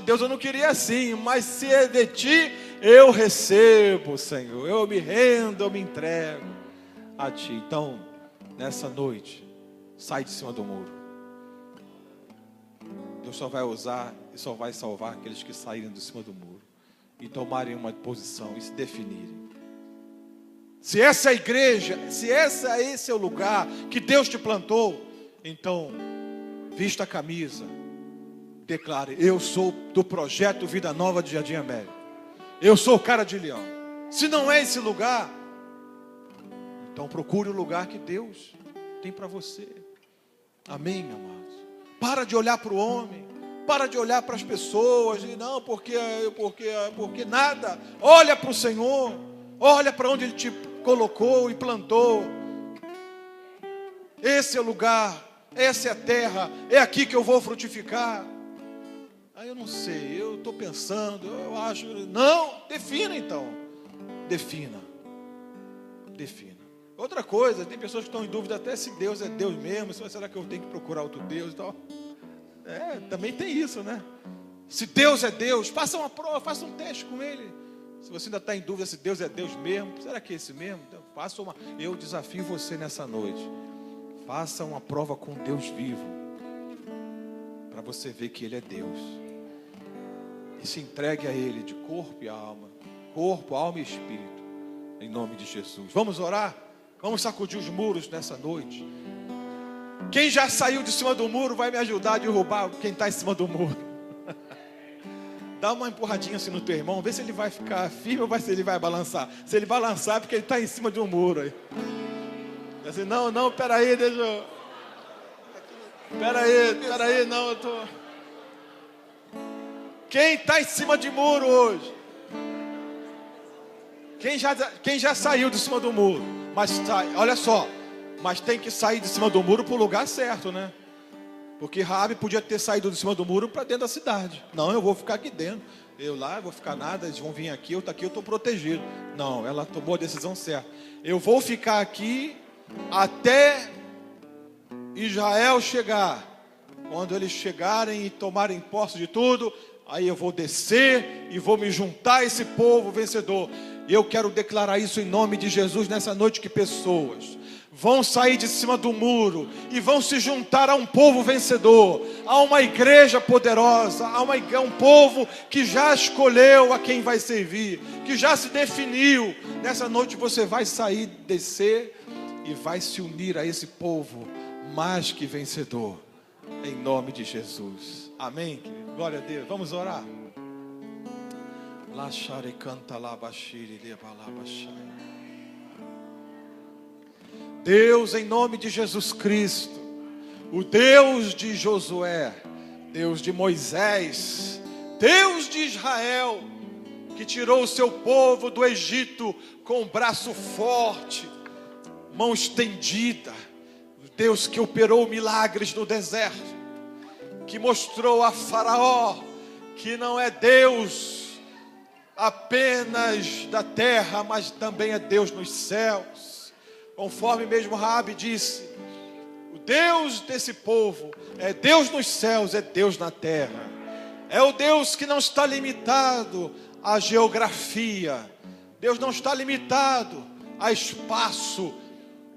Deus, eu não queria assim, mas se é de Ti, eu recebo, Senhor. Eu me rendo, eu me entrego a Ti. Então, nessa noite, sai de cima do muro. Deus só vai usar e só vai salvar aqueles que saírem de cima do muro e tomarem uma posição e se definirem. Se essa é a igreja, se esse é o lugar que Deus te plantou, então vista a camisa, declare: eu sou do projeto Vida Nova de Jardim América. Eu sou o cara de leão. Se não é esse lugar, então procure o lugar que Deus tem para você. Amém, amados? Para de olhar para o homem, para de olhar para as pessoas e não, porque nada. Olha para o Senhor, olha para onde Ele te colocou e plantou. Esse é o lugar, essa é a terra, é aqui que eu vou frutificar. Aí eu não sei, eu estou pensando, eu acho. Não, defina então. Defina. Outra coisa, tem pessoas que estão em dúvida até se Deus é Deus mesmo, será que eu tenho que procurar outro Deus e tal. Também tem isso, né? Se Deus é Deus, faça uma prova, faça um teste com Ele. Se você ainda está em dúvida se Deus é Deus mesmo, será que é esse mesmo? Então, eu desafio você nessa noite. Faça uma prova com Deus vivo, para você ver que Ele é Deus. E se entregue a Ele de corpo e alma, e espírito, em nome de Jesus. Vamos orar? Vamos sacudir os muros nessa noite. Quem já saiu de cima do muro vai me ajudar a derrubar quem está em cima do muro. Dá uma empurradinha assim no teu irmão, vê se ele vai ficar firme ou se ele vai balançar. Se ele balançar é porque ele está em cima de um muro aí. Assim, não, peraí, deixa eu... Peraí, não, eu tô... Quem está em cima de muro hoje? Quem já saiu de cima do muro? Mas olha só, mas tem que sair de cima do muro para o lugar certo, né? Porque Raabe podia ter saído de cima do muro para dentro da cidade. Não, eu vou ficar aqui dentro. Eu vou ficar nada, eles vão vir aqui, eu estou protegido. Não, ela tomou a decisão certa. Eu vou ficar aqui até Israel chegar. Quando eles chegarem e tomarem posse de tudo, aí eu vou descer e vou me juntar a esse povo vencedor. E eu quero declarar isso em nome de Jesus nessa noite, que pessoas vão sair de cima do muro e vão se juntar a um povo vencedor, a uma igreja poderosa, a um povo que já escolheu a quem vai servir, que já se definiu. Nessa noite você vai sair, descer e vai se unir a esse povo mais que vencedor, em nome de Jesus. Amém, querido? Glória a Deus. Vamos orar. Deus, em nome de Jesus Cristo, o Deus de Josué, Deus de Moisés, Deus de Israel, que tirou o seu povo do Egito com o braço forte, mão estendida, Deus que operou milagres no deserto, que mostrou a Faraó que não é Deus apenas da terra, mas também é Deus nos céus. Conforme mesmo Raabe disse, o Deus desse povo é Deus nos céus, é Deus na terra. É o Deus que não está limitado à geografia. Deus não está limitado a espaço,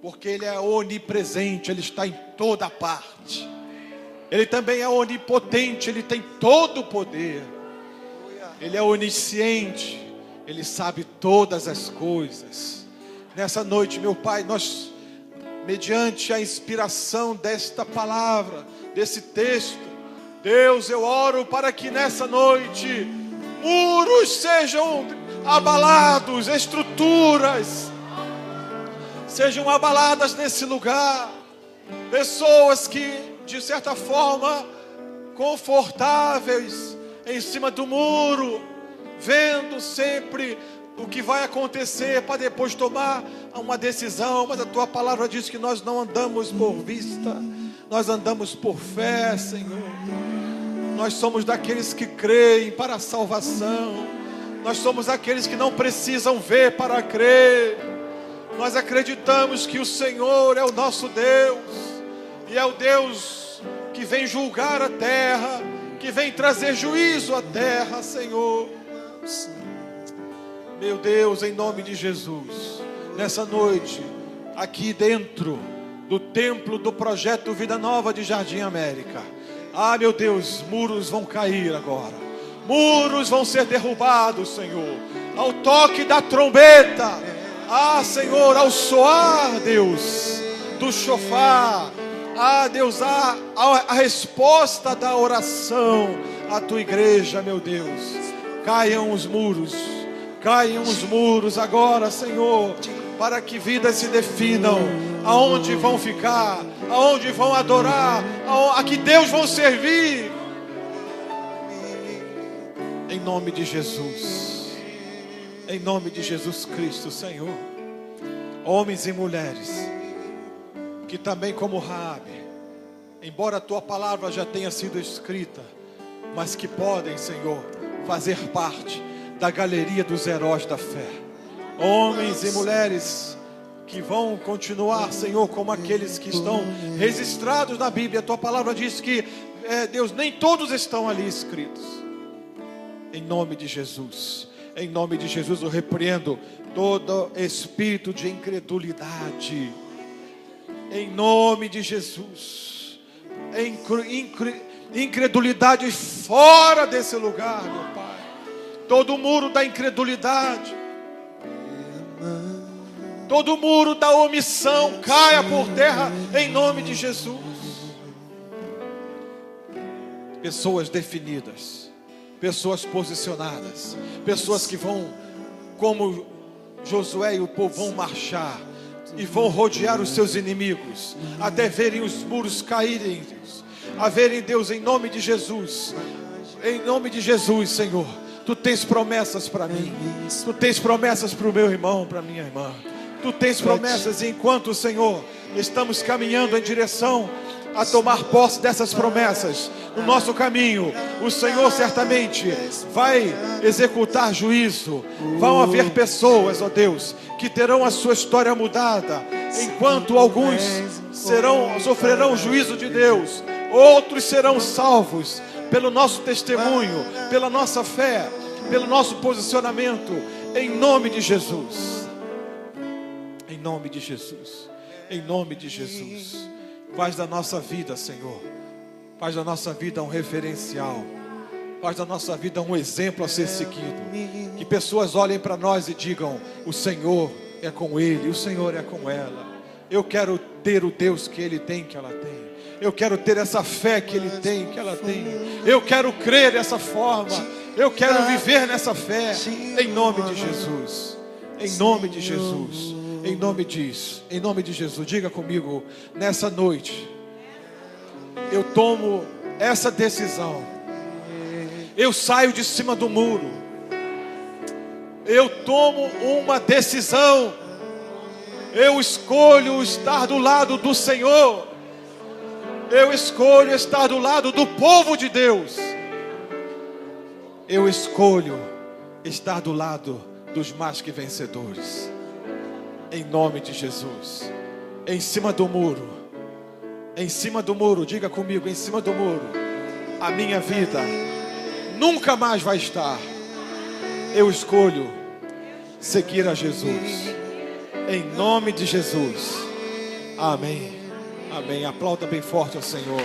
porque Ele é onipresente, Ele está em toda parte. Ele também é onipotente, Ele tem todo o poder. Ele é onisciente, Ele sabe todas as coisas. Nessa noite, meu Pai, nós, mediante a inspiração desta palavra, desse texto, Deus, eu oro para que nessa noite muros sejam abalados, estruturas sejam abaladas nesse lugar. Pessoas que, de certa forma, confortáveis em cima do muro, vendo sempre o que vai acontecer para depois tomar uma decisão. Mas a tua palavra diz que nós não andamos por vista, nós andamos por fé, Senhor. Nós somos daqueles que creem para a salvação. Nós somos aqueles que não precisam ver para crer. Nós acreditamos que o Senhor é o nosso Deus, e é o Deus que vem julgar a terra, que vem trazer juízo à terra, Senhor. Meu Deus, em nome de Jesus, nessa noite, aqui dentro do templo do Projeto Vida Nova de Jardim América, meu Deus, muros vão cair agora, muros vão ser derrubados, Senhor, ao toque da trombeta, Senhor, ao soar, Deus, do chofar, Deus, a resposta da oração à tua igreja, meu Deus. Caiam os muros agora, Senhor, para que vidas se definam, aonde vão ficar, aonde vão adorar, a que Deus vão servir, em nome de Jesus, em nome de Jesus Cristo, Senhor. Homens e mulheres que também, como Raabe, embora a tua palavra já tenha sido escrita, mas que podem, Senhor, fazer parte da galeria dos heróis da fé. Homens e mulheres que vão continuar, Senhor, como aqueles que estão registrados na Bíblia. A tua palavra diz que, Deus, nem todos estão ali escritos, Em nome de Jesus. Em nome de Jesus eu repreendo todo espírito de incredulidade. Em nome de Jesus. Incredulidade fora desse lugar, meu Pai. Todo muro da incredulidade, todo muro da omissão caia por terra em nome de Jesus. Pessoas definidas, pessoas posicionadas, pessoas que vão, como Josué e o povo, vão marchar e vão rodear os seus inimigos até verem os muros caírem, a verem, Deus, em nome de Jesus. Em nome de Jesus, Senhor, Tu tens promessas para mim, Tu tens promessas para o meu irmão, para a minha irmã. Tu tens promessas, e enquanto, Senhor, estamos caminhando em direção a tomar posse dessas promessas no nosso caminho, o Senhor certamente vai executar juízo. Vão haver pessoas, ó Deus, que terão a sua história mudada, enquanto alguns sofrerão o juízo de Deus, outros serão salvos pelo nosso testemunho, pela nossa fé, pelo nosso posicionamento, em nome de Jesus. Em nome de Jesus. Em nome de Jesus. Faz da nossa vida, Senhor, faz da nossa vida um referencial, faz da nossa vida um exemplo a ser seguido. Que pessoas olhem para nós e digam: o Senhor é com ele, o Senhor é com ela. Eu quero ter o Deus que ele tem, que ela tem. Eu quero ter essa fé que ele tem, que ela tem. Eu quero crer dessa forma. Eu quero viver nessa fé. Em nome de Jesus. Em nome de Jesus. Em nome disso. Em nome de Jesus. Diga comigo, nessa noite, eu tomo essa decisão. Eu saio de cima do muro. Eu tomo uma decisão. Eu escolho estar do lado do Senhor. Eu escolho estar do lado do povo de Deus. Eu escolho estar do lado dos mais que vencedores. Em nome de Jesus. Em cima do muro. Em cima do muro, diga comigo, em cima do muro. A minha vida nunca mais vai estar. Eu escolho seguir a Jesus. Em nome de Jesus. Amém. Amém. Aplauda bem forte ao Senhor.